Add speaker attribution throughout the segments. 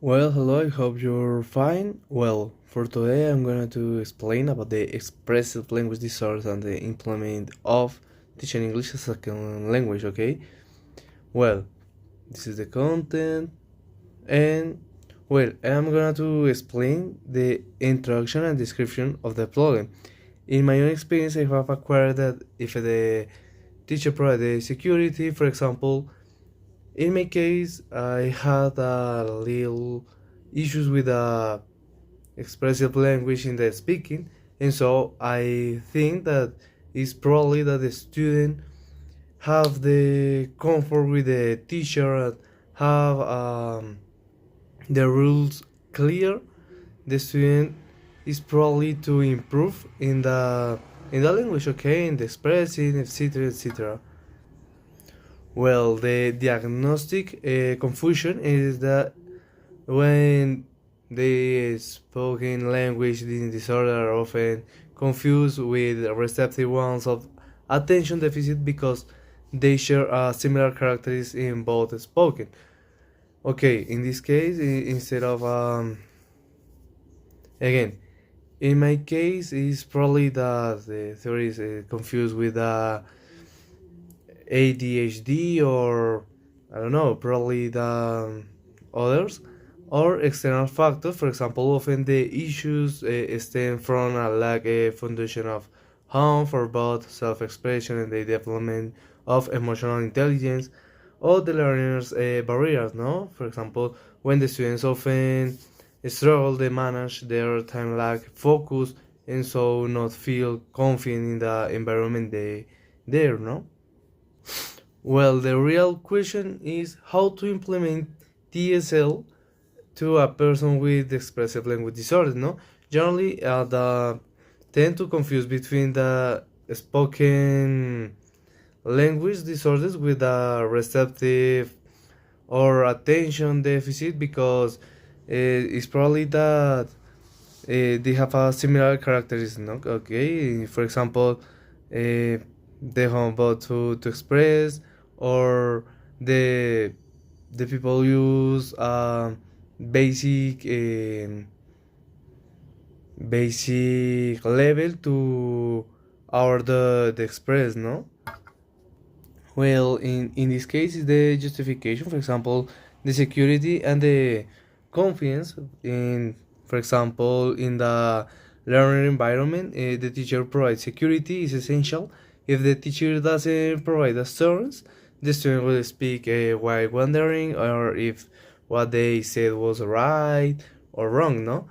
Speaker 1: Well, hello, I hope you're fine. Well, for today I'm going to explain about the expressive language disorders and the implement of teaching English as a second language, okay? Well, this is the content and I'm going to explain the introduction and description of the problem. In my own experience, I have acquired that if the teacher provides the security, for example, in my case, I had a little issues with expressive language in the speaking, and so I think that it's probably that the student have the comfort with the teacher and have the rules clear. The student is probably to improve in the language, okay, in the expressing, etc., etc. Well, the diagnostic confusion is that when the spoken language disorder are often confused with receptive ones of attention deficit because they share similar characteristics in both spoken. Okay, in this case, instead of again, in my case, it's probably that the theory is confused with ADHD or I don't know, probably the others or external factors. For example, often the issues stem from a lack of foundation of home for both self-expression and the development of emotional intelligence or the learner's barriers. No, for example, when the students often struggle to manage their time, lack focus, and so not feel confident in the environment they there. No. Well, the real question is how to implement TSL to a person with expressive language disorder, no? Generally, the tend to confuse between the spoken language disorders with the receptive or attention deficit because it's probably that they have a similar characteristics, no? Okay, for example, they have about to express or the the people use basic basic level to our the express, no. Well, in this case is the justification, for example, the security and the confidence in, for example, in the learning environment. The teacher provides security is essential. If the teacher doesn't provide assurance, the student will speak while wondering, or if what they said was right or wrong, no?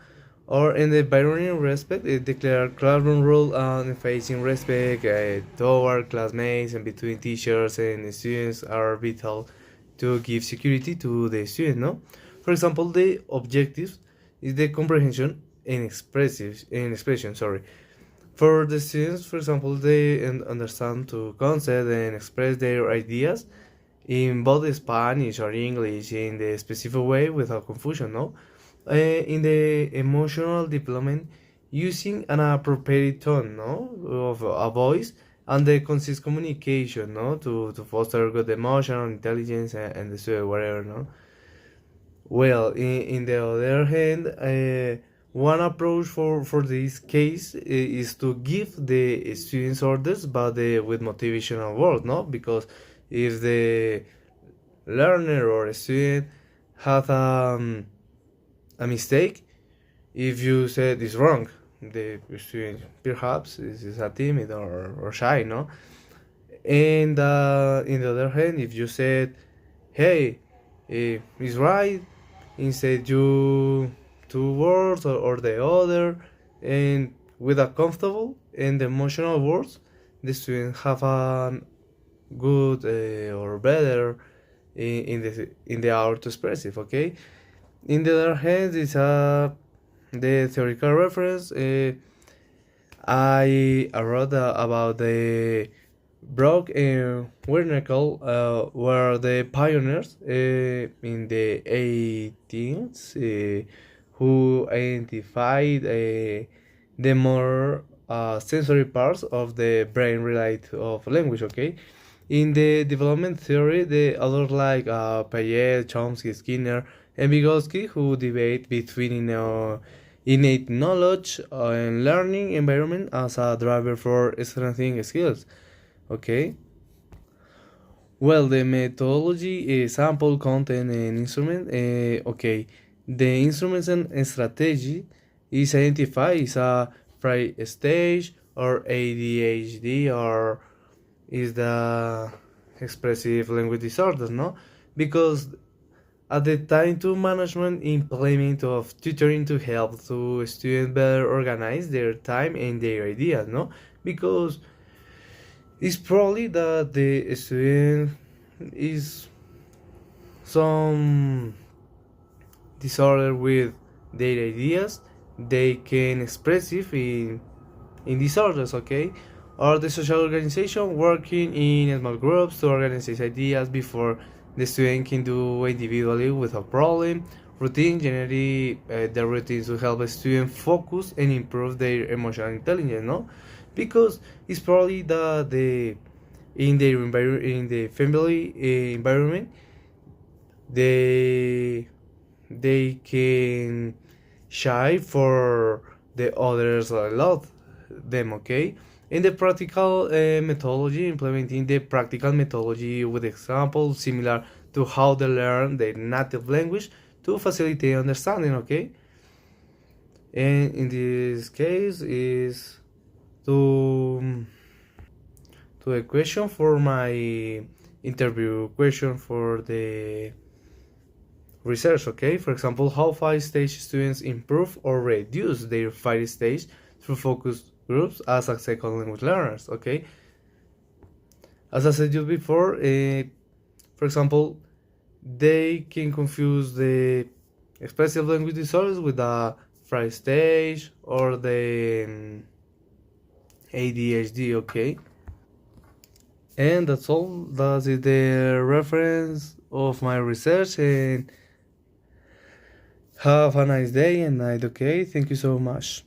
Speaker 1: Or in the environment respect, it declare classroom rule on facing respect toward classmates and between teachers and students are vital to give security to the student, no? For example, the objectives is the comprehension and expression, sorry. For the students, for example, they understand to concept and express their ideas in both Spanish or English in the specific way without confusion, no? In the emotional development, using an appropriate tone, no, of a voice and the conscious communication, no, to foster good emotional intelligence and the so whatever, no. Well, in the other hand, one approach for this case is to give the students orders, but with motivational words, no, because if the learner or a student have a mistake, if you said it's wrong, the student perhaps is a timid or shy, no? And in the other hand, if you said, hey, it's right, instead you two words or the other, and with a comfortable and emotional words, the student have a good or better in the art expressive, okay? In the other hand, it's the theoretical reference. I wrote about the Brock and Wernickel were the pioneers in the 18th who identified the more sensory parts of the brain related of language. Okay, In the development theory, the authors like Piaget, Chomsky, Skinner, and Vygotsky, who debate between innate knowledge and learning environment as a driver for strengthening skills. Okay. Well, the methodology, sample, content, and instrument. Okay, the instruments and strategy is identified as a fry stage or ADHD or is the expressive language disorders, no? Because at the time to management implement of tutoring to help to students better organize their time and their ideas, no? Because it's probably that the student is some disorder with their ideas, they can express it in disorders, okay? Or the social organization working in small groups to organize ideas before the student can do individually without problem. Routine generally the routines to help a student focus and improve their emotional intelligence, no? Because it's probably the in their in the family environment they can shy for the others a lot them, okay. In the practical methodology, implementing the practical methodology with examples similar to how they learn their native language to facilitate understanding, okay. And in this case is to a question for my interview question for the research, okay. For example, how five stage students improve or reduce their five stage through focus groups as a second language learners, okay. As I said just before, for example, they can confuse the expressive language disorders with the five stage or the ADHD, okay. And that's all. That is the reference of my research. And have a nice day and night, okay? Thank you so much.